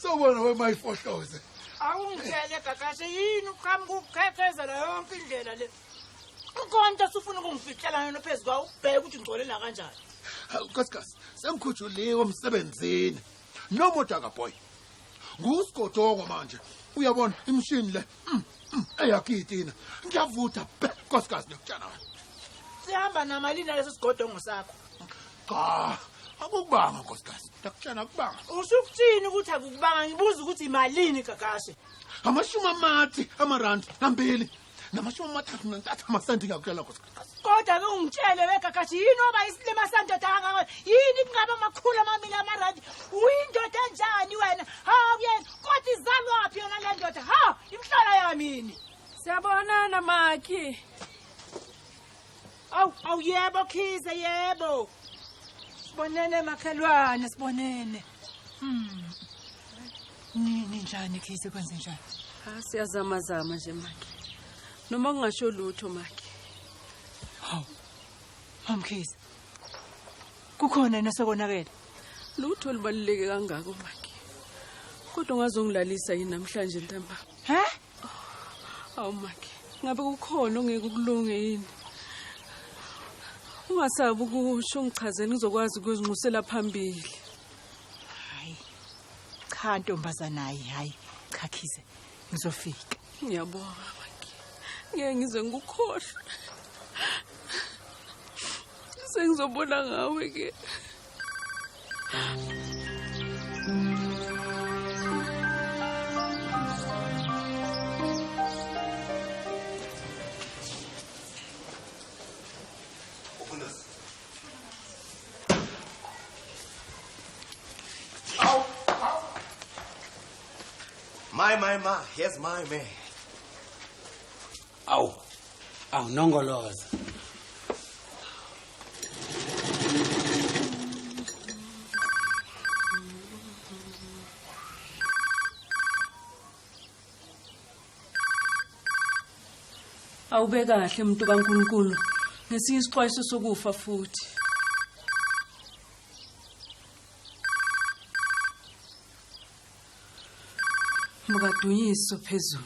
Sobona wemayifohloze. Awungitshele Gagashe yini uqhamuka ukukhekhezela yonke indlela le. Konke usufuna ukungifihlela yona phezulu kwawo ubheke ukuthi ngcolela kanjani. Nkosikazi, sengikhujuliwe emsebenzini. No more daga boy. Ngusigodoko manje. Uyabona imshini le. Eyakitina. Ngiyavutha nkosikazi nokutshana. Sihamba namalini leso sigodongo sakho. Cha, akubanga nkosikazi. Ngakutshana akubanga. Usukuthini ukuthi akubanga ngibuza ukuthi imalini Gagashe. Amashumi amathi amarandi nambili. Namashumi amathathu nantathu amasenti ngiyakutshela nkosikazi. Kodwa ke ungitshele weGagashe yini oba isilima sandoda kangaka yini kungaba amakhulu amamili amarandi uyindoda enjani wena ha kuyena kodwa izalwaphi yona le ndoda ha imhlala yamini siyabonana Maki awu yebo Khize yebo sibonene makhelwane sibonene nini njani Khize kwenze njani siyazama zama nje Maki noma kungasho lutho Maki Mkhize. Kukhona nesokonakela. Lutho libaluleke kangaka Maki. Kodwa ngazongilalisa yini namhlanje ntamba. He? Awu Maki, ngabe kukhona ongeke ukulunge yini? Ungasabi ukusho ngichazela ngizokwazi ukuzinqusela phambili. Hayi. Cha ntombazana hayi. Cha Khize. Ngizofika. Ngiyabonga Maki. Ngeke ngize ngikukhohle. Sengizobona ngawe ke. My, here's my man. Aw, nongoloza. Awube kahle umuntu kaNkulunkulu ngesinye isixwayiso sokufa futhi. Mukadunyiso phezulu.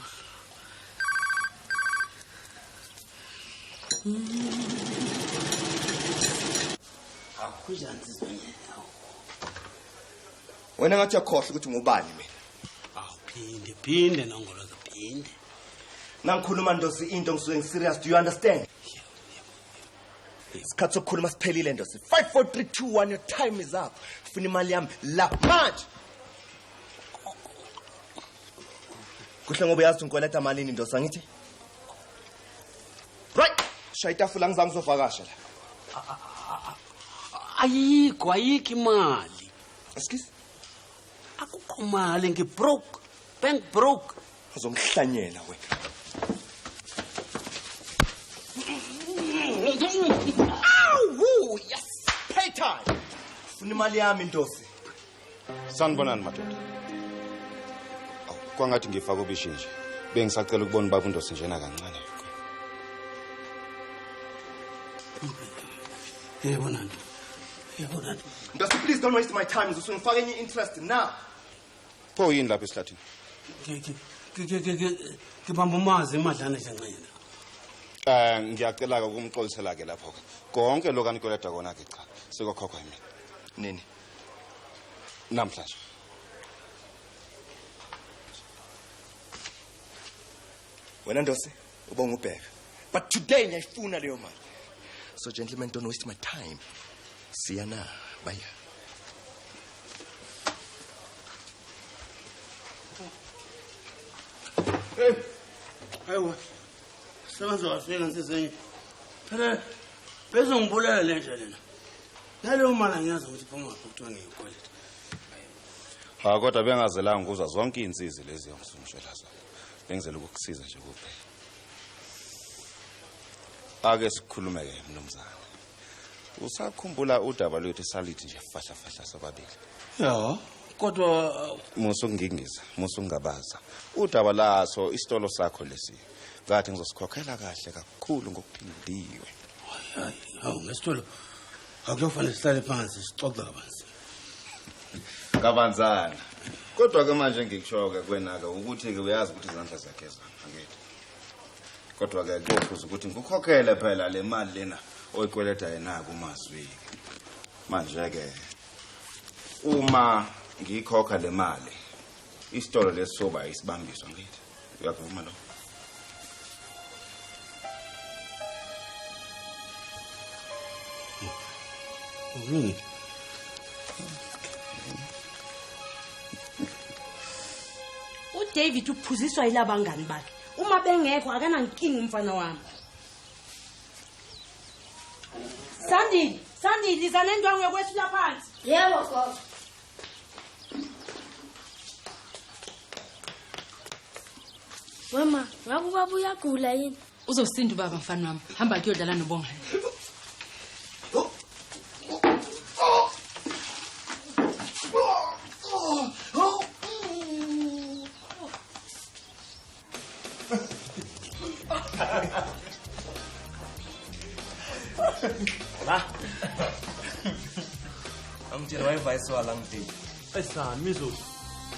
Akujanzi zonke. Wena ngathi uyakhohle ukuthi ngubani mina. Phinde nongoloza phinde. Nangikhuluma ndosi into ngisuke ngiserious, do you understand? Isikhathi sokukhuluma siphelile ndosi. 5 4 3 2 1 your time is up. Funa imali yami la manje. Kuhle ngoba yazi unkoleta malini ndosi angithi? Right. Shaya itafula ngizange ngizovakasha la. Ayikho imali. Excuse? Akukho mali ngibroke. Bank broke. Uzongihlanyela wena. Awu, yes. Pay time. Funa imali yami ndosi. Sanibonani madoda. Kwangathi ngifaka ubishi nje. Bengisacela ukubona baba uNdosi njena kancane. Yebonani. Ndosi, please don't waste my time. Usungifaka enye interest now. Pho yini lapha esihlathini? Ngibamba umazi emadlana njenqena. Ngiyacela ukumxolisela ke lapho. Konke lokani koleta kona ke cha. Sekokhokhwa yimi. Nini? Namhlanje. Wena ndosi, ubonga ubheka. But today ngiyayifuna leyo mali. So gentlemen, don't waste my time. Siyana, bye. Hey. Hayiwa. Sebenza wafika nsisenye. Phela bese ngibulela le nje lena. Naleyo mali angiyazi ukuthi phuma ngakuthiwa ngiyikweleta. Kodwa bengazelanga ukuzwa zonke izinsizi lezi yomsungishela zona. Bengizela ukukusiza nje kuphela. Ake sikhulume ke mnumzana. Usakhumbula udaba lwethu salithi nje fahla sobabili. Ya, kodwa musungingiza, musungabaza. Udaba laso isitolo sakho lesi. Ngathi ngizosikhokhela kahle kakhulu ngokuphindiwe. Hayi, ngesitolo. Akufanele sihlale phansi sixoxe kabanzi. Kabanzana. Kodwa ke manje ngikushoke kwenaka ukuthi ke uyazi ukuthi izandla zakhe zangakithi. Kodwa ke kuyophuza ukuthi ngikukhokhele phela le mali lena oyikweleta yena kuMazwi. Manje ke uma ngikhokha le mali isitolo lesoba isibambiswa ngithi. Uyavuma lo? David uphuziswa yilabangani bakhe. Uma bengekho akanankinga umfana wami. Sandile izana endwangu yokwethula phansi. Yebo gogo. Mama, ngabe ubaba uyagula yini? Uzosinda ubaba mfana wami. Hamba kuyodlala noBongani. Angitshela wayivayiswa la ngidini. Esami Mizo.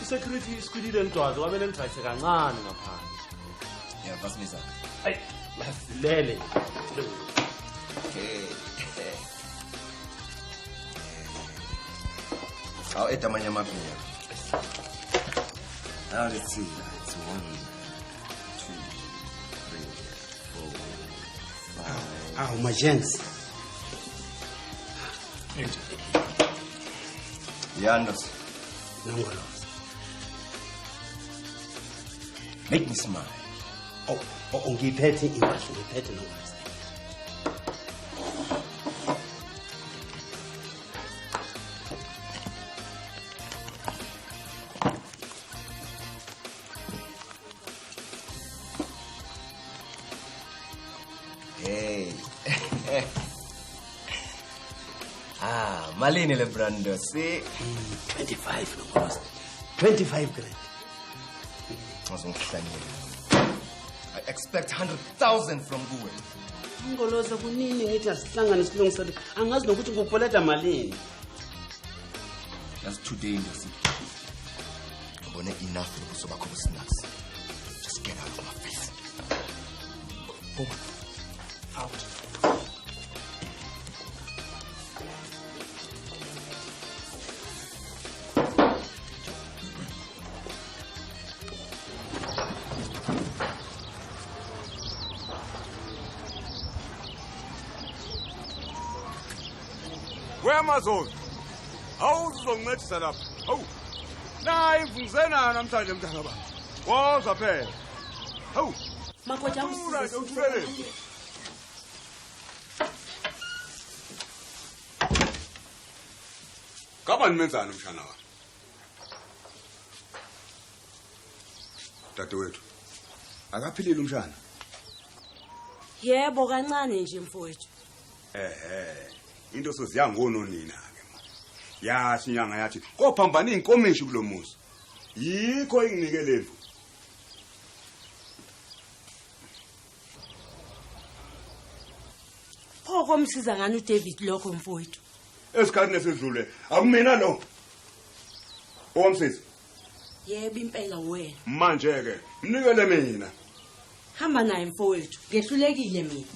Isecurity isikwilile ndwazo wabele ngithayise kancane ngaphandle. Yeah, basimisa. Hey, lasilele. Okay. Aw etamanya maphinya. Now let's see. It's 1, 2, 3, 4, 5. My gents. Yandos. Nangolos. Make me smile. Ngiphethe impahla ngiphethe nongolos. Hey. Malini le Brando, see? 25 nongolos. 25 grand. I expect 100,000 from Guwe. Ngoloza kunini ngithi asihlangane silungisele. Angazi nokuthi ngopoleta malini. That's today in the city. Ngibone enough ukusoba khona snacks. Just get out of my face. Boom. Out. Where Amazon? Awuzongincedisa lapha. Hawu. Na imvunguzena namhlanje mntana baba. Woza phela. Hawu. Makhoja uthulele. Kaba nimenzana mshana wami. Dadewethu. Akaphilile umshana. Yebo kancane nje mfowethu. Into soziya ngononina ke manje. Yathi inyanga yathi kophambana inkomishi kulomuzi. Yikho inginike lemvu. Phoko msiza ngani uDavid lokho mfowethu? Esikhathini esidlule akumina lo. Owamsiza. Yebo impela wena. Manje ke mnikele mina. Hamba naye mfowethu. Ngehlulekile mina.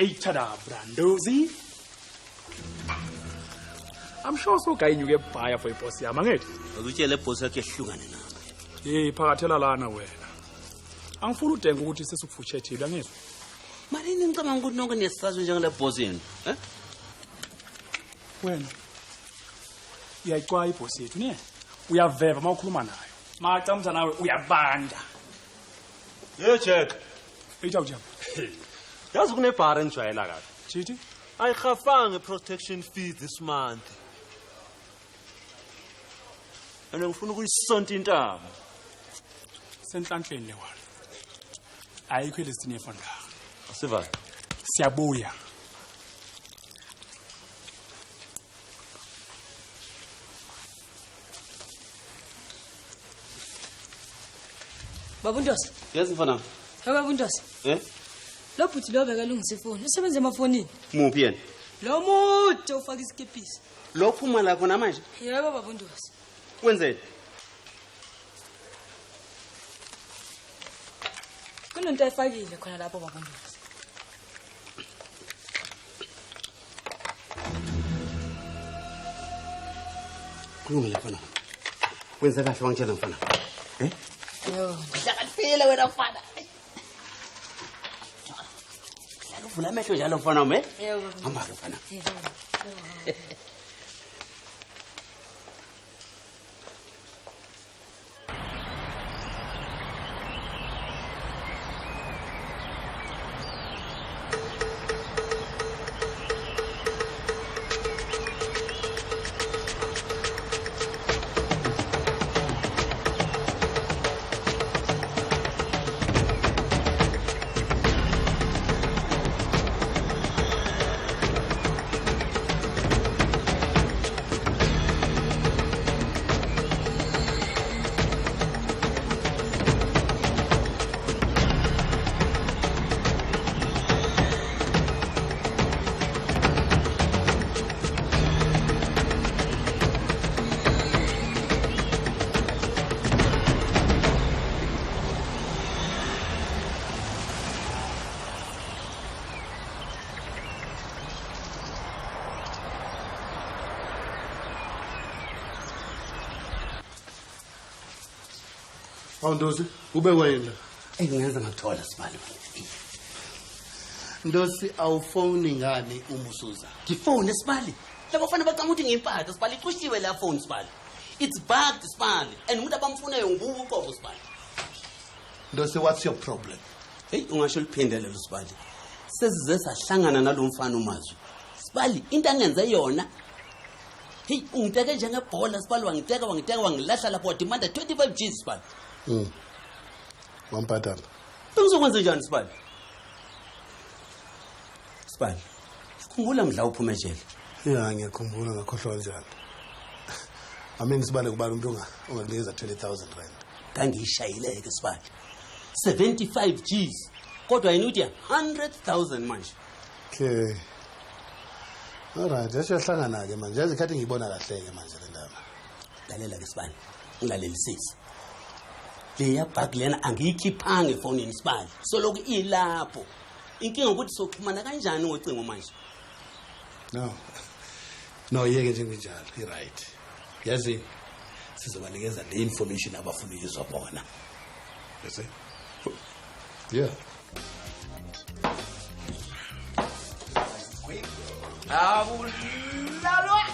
Hey, tada, Brandozi. I'm sure so guy you get buyer for a boss yami angithi. Akutshele boss yakhe ehlukane nawe. Hey, phakathela lana wena. Angifuni udenga ukuthi sesukufutshethile angizwa. Malini ngicabanga ukuthi nonke nesisazo njengale boss yenu, Wena. Uyayicwa iboss yethu ne? Uyaveva mawukhuluma nayo. Macamza nawe uyabanda. Hey Jack. Ejawujama. Yazi kunebhara enijwayela kahle. Chithi? Ayikhafanga protection fees this month. Ana ngifuna ukuyisonta intamo. Senhlanhleni le wona. Ayikho lesine fonda. Asiva. Siyabuya. Baba Ndosi. Yes mfana. Hey Baba Ndosi. Lo bhuti lo bekalungisa ifoni. Usebenza emafonini. Muphi yena? Lo mude ufaka isikepisi. Lo phuma la khona manje? Yebo Baba Ndosi. Wenzeni? Kunento ayifakile khona lapho Baba Ndosi. Kulungile mfana. Wenza kahle wangitshela mfana. Yo. Hlakanifile wena mfana. Uvula amehlo njalo mfana wami. Yebo. Hamba ke mfana. Ndosi, ube wena. Ngingenza ngakuthola Sibali. Ndosi awufoni ngani umusuza? Ngifone Sibali. Labo bafana bacanga ukuthi ngimphathe Sibali iqhushiwe la phone Sibali. It's bugged Sibali and umuntu abamfunayo ngubu uqobo Sibali. Ndosi, what's your problem? Hey, ungasho liphindele lo Sibali. Sesize sahlangana nalomfana uMazwi. Sibali into angenze yona. Hey, ungiteke njengebhola Sibali wangiteka wangilahla lapho demand 25 Gs Sibali. Wampatana. Ngizokwenza njani Sibali? Sibali. Khumbula mdla uphuma ejele. Yeah, ngiyakhumbula ngakhohlwa njalo. Amengi Sibali kubala umuntu onganikeza 20,000 rand. Kangishayileke Sibali. 75 Gs. Kodwa yena uthi 100,000 manje. Okay. Alright, yasiyahlangana ke manje. Yazi ikhathi ngibona kahle ke manje le ndaba. Lalela ke Sibali. Ngilalelisisa. Leya bag lena angiyikhiphanga efonini Sibali. Soloku ilapho. Inkinga ukuthi soxhumana kanjani ngocingo manje? No, yeke nje njalo. You right. Yazi sizobanikeza le information abafuna ukuzwa bona. Bese. Yeah. Awulalwa.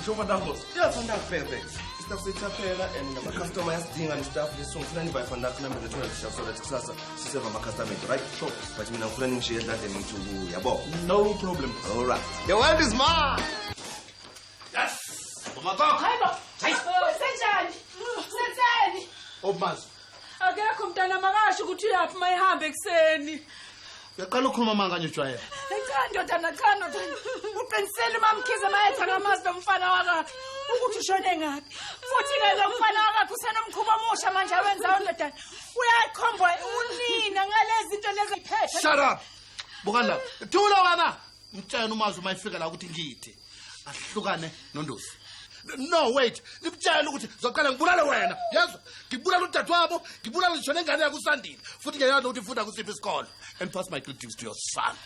Njoba ndambo. Siyafunda perfect. Stuff sithaphela and nama customer yasidinga le stuff lesongifuna niba funda kana mina thola shelf so that kusasa siseva ama customer right? Sure. But mina ngifuna ningishiye endlini ngithu yabo. No problem. All right. The world is mine. Yes. Umakho. Hayibo. Senjani? Senzeni? Obumazi. Akekho mntana makasho ukuthi uyaphi mayihambe ekseni. Uyaqala ukukhuluma manganye ujwayela. Cha ndodana. Uqinisele mamkhize mayetha ngamazi lomfana wakhe. Ukuthi ushone ngaphi. Futhi ke lo mfana wakhe usenomkhuba omusha manje awenzayo ndodana. Uyakhomba unina ngalezi zinto lezi iphethe. Shut up. Buka la. Thula wena. Mtshana umazi uma ifika la ukuthi ngithi. Ahlukane noNdosi. No wait, ngibutshela ukuthi zoqala ngibulale wena. Yezwa? Ngibulala udadewabo, ngibulala ngisho nengane yakhe uSandile. Futhi ngiyayazi ukuthi ufunda kusiphi isikole. And pass my greetings to your son.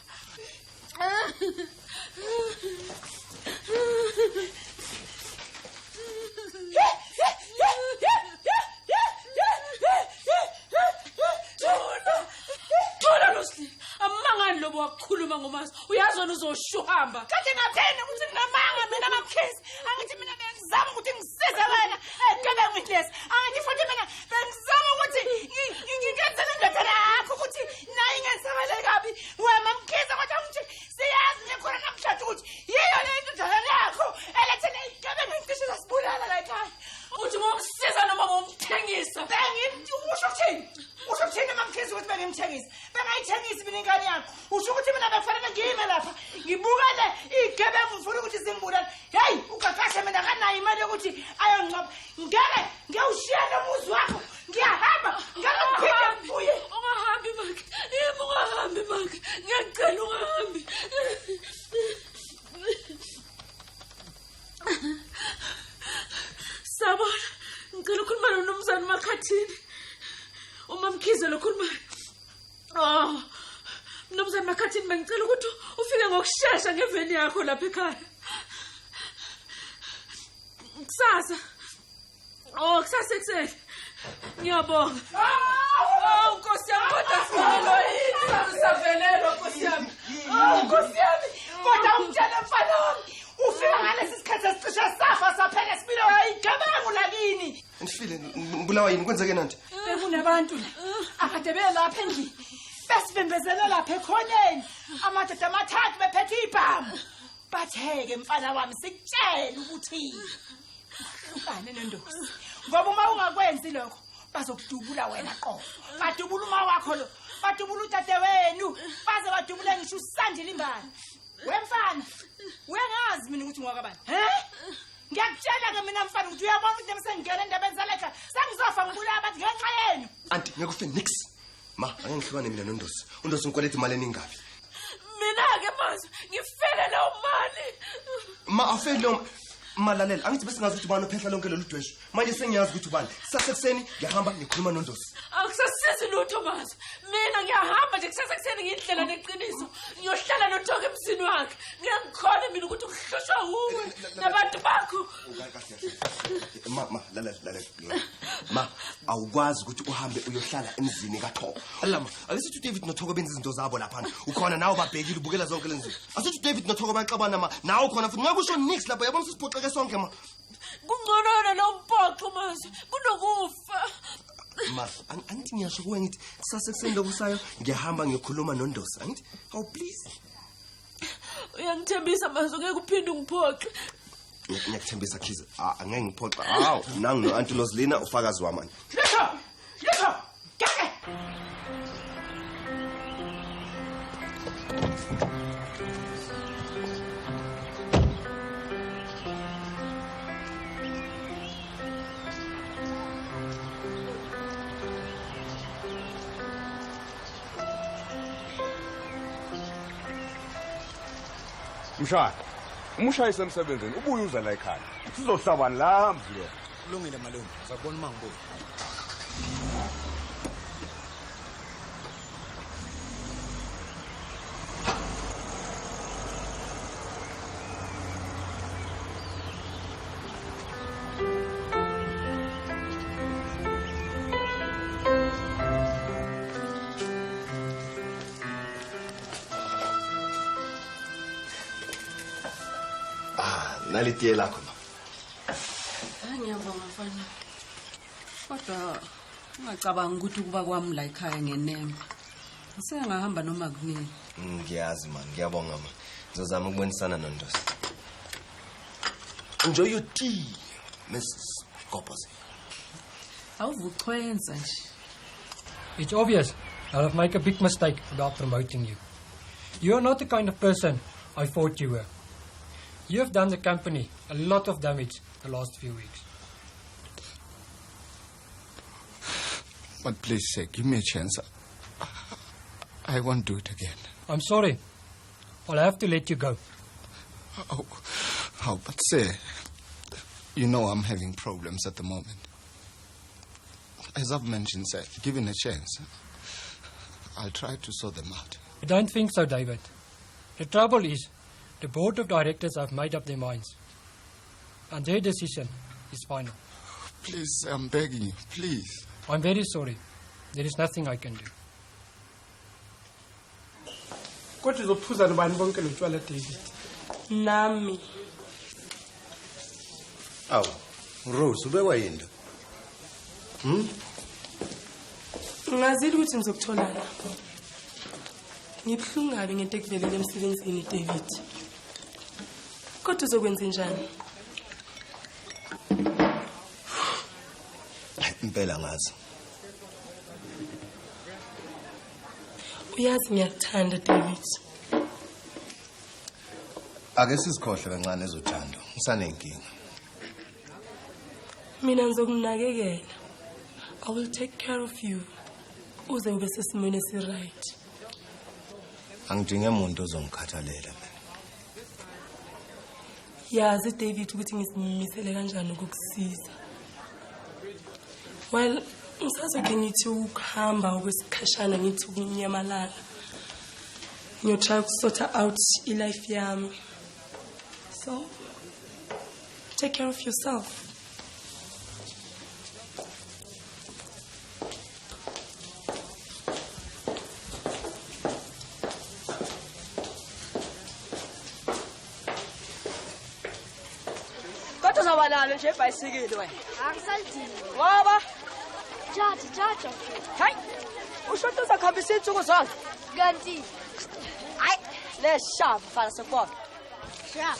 Thola Ndosi. Amangani lobo wakhuluma ngoMazi. Uyazi wena uzoshuhamba. Kathi ngapheni ukuthi nginamanga mina mamkhize. Angithi mina bengizama ukuthi ngisize wena egebengu lesi. Angithi futhi mina bengizama ukuthi ngingenzele indodana yakho ukuthi nayi ngensebele kabi. Wena mamkhize kodwa ngithi siyazi nekhona namhlanje ukuthi yiyo le indodana yakho elethele igebengu ngisho zasibulala la ekhaya. Uthi ngomsiza noma ngomthengisa. Usho ukuthini mamkhize ukuthi bengimthengisa. Bengayithengisi mina ingane yakho. Usho ukuthi mina bekufanele ngime lapha. Ngibukele igebengu ngifuna ukuthi zimbulale. Hey, ukakasha mina kanayi imali yokuthi ayongcoba. Ngeke ngiyawushiya nomuzi wakho. Ngiyahamba. Makhathini. Umamkhize lokhulumayo. Oh. Mnumzane Makhathini bengicela ukuthi ufike ngokusheshsha ngeveni yakho lapha ekhaya. Kusasa. Oh, kusasa ekseni. Ngiyabonga. Oh, Nkosi yami kodwa sivelelo yini? Savelelo Nkosi yami. Oh, Nkosi yami. Kodwa umtshela mfana wami. Ufika ngalesi sikhathi esicishe safa saphela sibile wayigabangu lakini. Ngifile ngibulawa yini kwenzeke nanti? Bekunabantu la. Akade belapha endlini. Besibembezela lapha ekhoneni. Amadoda amathathu bephethe ibhamu. Batheke mfana wami sikutshela ukuthi ubani nendosi. Ngoba uma ungakwenzi lokho bazokudubula wena qo. Badubula uma wakho lo. Badubula utate wenu. Baze badubule ngisho usandile imbali. Wemfana. Wengazi mina ukuthi ngwakabani. Ngiyakutshela ke mina mfana ukuthi uyabona ukuthi emsengena endabeni zalekha. Sengizofa ngibula abantu ngenxa yenu. Anti ngekufe nix. Ma, ake ngihlukane mina noNdosi. uNdosi ngikweleta imali eningabi. Mina ke manje ngifele lo mali. Ma afelo malalela angithi bese ngazi ukuthi ubani ophehla lonke lolu dweshu. Manje sengiyazi ukuthi ubani. Sasekuseni ngiyahamba ngikhuluma noNdosi. Akusasizi lutho manje. Mina ngiyahamba nje kusasekuseni ngindlela neqiniso. Ngiyohlala noThoka emsini wakhe. Ngiyakhona mina ukuthi ukuhloshwa uwe nabantu bakho. Ma lalela. Ma awukwazi ukuthi uhambe uyohlala emzini kaThoka. Alama akesithi uDavid noThoka benza izinto zabo lapha. Ukhona nawe babhekile ubukela zonke lezi zinto. Asithi uDavid noThoka baxabana ma nawe khona futhi ngakusho nix lapha yabona sisiphoxeke sonke ma. Kungcono lo mphoxo manje kunokufa. Ma angithi ngiyasho kuwe ngithi kusasekuseni lokusayo ngiyahamba ngiyokhuluma noNdosi angithi how please. Uyangithembisa manje ngeke uphinde ungiphoxe. Ngiyakuthembisa Khiza angeke ngiphoxe. Hawu nangu no Auntie Roslina ufakazi wami. Letho. Kake. Mshaya. Umshaya isemsebenzini ubuye uza la ekhaya. Sizohlabana la mvulo. Kulungile malume. Sakubona mangibuye. Nalitiye lakho ma. Ngiyabonga mfana. Kodwa ungacabanga ukuthi kuba kwami la ekhaya ngenemba. Ngiyahamba noma kunini. Ngiyazi man, ngiyabonga ma. Ngizozama ukubonisana noNdosi. Enjoy your tea, Mrs. Koposi. Awuvuchwenza nje. It's obvious that I've made a big mistake about promoting you. You are not the kind of person I thought you were. You have done the company a lot of damage the last few weeks. But please, sir, give me a chance. I won't do it again. I'm sorry. I'll have to let you go. Oh, but sir, you know I'm having problems at the moment. As I've mentioned, sir, given a chance, I'll try to sort them out. I don't think so, David. The trouble is, the board of directors have made up their minds. And their decision is final. Please, sir, I'm begging you, please. I'm very sorry. There is nothing I can do. Kodwa uzophuza nobani bonke lo tshwala David? Nami. Awu, Rose, ubekwa yini? Ngazile ukuthi ngizokutholana. Ngibhlungu ngabe ngento ekuvelele emsebenzini David. Kodwa uzokwenza njani? Impela ngazi. Uyazi ngiyakuthanda David. Ake sizikhohle kancane ezothando. Ngisanenkinga. Mina ngizokunakekela. I will take care of you. Uze ube sesimweni esiright. Angidinge umuntu ozongikhathalela mina. Yazi David ukuthi ngisimisele kanjani ukukusiza. Well, Ngisazoke ngithi ukuhamba okwesikhashana ngithi ukunyamalala. Ngiyotry ukusota out ilife yami. So, take care of yourself. Uzabanalo nje ibhayisikili wena. Angisalidini. Ngoba Jaja. hayi ushoto uzakhambisa insuku zonke. Kanti Hayi leshava fana sekubona. shap.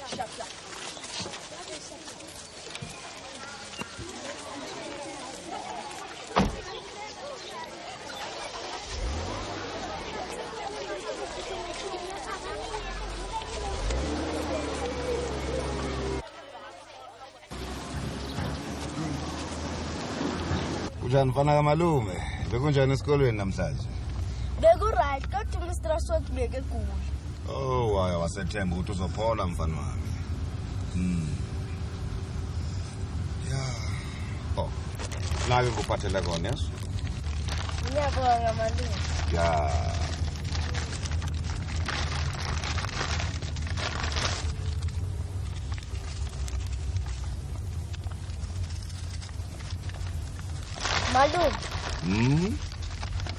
Kunjani mfana kamalume? Bekunjani esikolweni namhlanje? Beku-right, kodwa uMr. Swat bekegula. Oh, waya wasethemba ukuthi uzophola mfana wami. Yeah. Oh. Nake ngikuphathele kona, yes? Ngiyabonga malume. Yeah. Malume.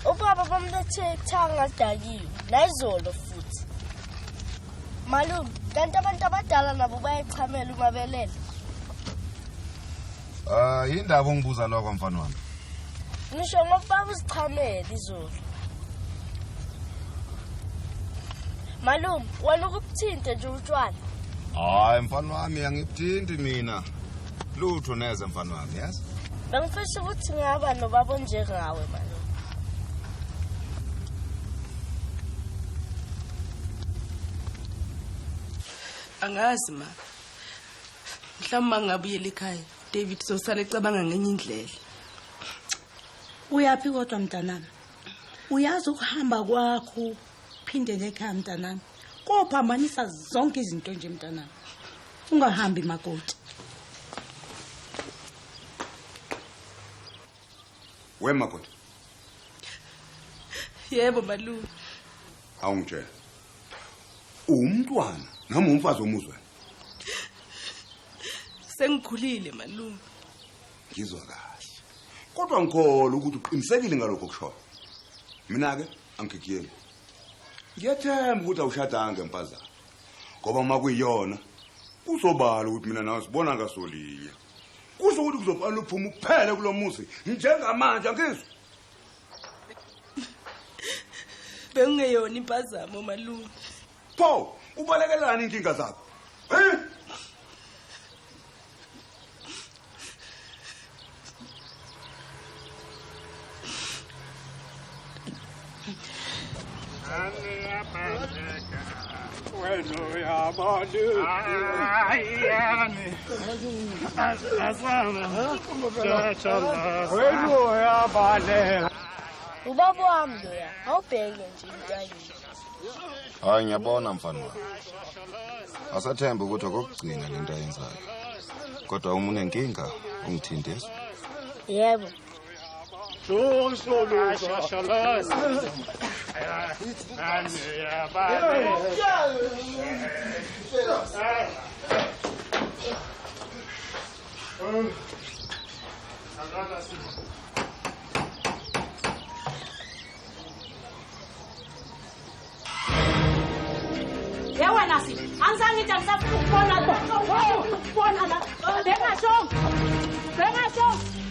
Ubaba bamlethe ithanga dakiwe, nayizolo futhi. Malume, kanti abantu abadala nabo bayayichamela uma belele. Yindaba ongibuza lokho mfana wami. Ngisho ngokubaba uzichamela izolo. Malume, wena ukubuthinte nje utshwala. Hayi mfana wami angibuthinti mina. Lutho neze mfana wami, yes? Bengifisa ukuthi ngaba nobaba onjengawe malume. Angazi ma. Mhlawumbe ngabuyela ekhaya. David sosale ecabanga ngenye indlela. Uyaphi kodwa mntanami? Uyazi ukuhamba kwakho phinde ekhaya mntanami. Kophambanisa zonke izinto nje mntanami. Ungahambi makoti. Wemakoti. Yebo malume. Awungitshela. Umntwana nami umfazi omuzweni. Sengikhulile malume. Ngizwa kahle. Kodwa ngikholwa ukuthi uqinisekile ngalokho kusho. Mina ke angikuyeli. Ngiyathemba ukuthi awushadanga empazana. Ngoba uma kuyiyona uzobala ukuthi mina nawe sibona ngasolinye. Kusho ukuthi kuzofanele uphuma ukuphele kulomuzi njengamanje angizwe. Bengeyona impazamo malume. Pho ubalekelani inkinga zakho? Ubaba wami loya, awubheke nje intayini. Hayi ngiyabona mfana wami. Asathemba ukuthi akugcina lento ayenzayo. Kodwa uma unenkinga ungithindise. Yebo. Yewe nasi, angisangithi angisafuna ukubona la. Ukubona la. Bengasho.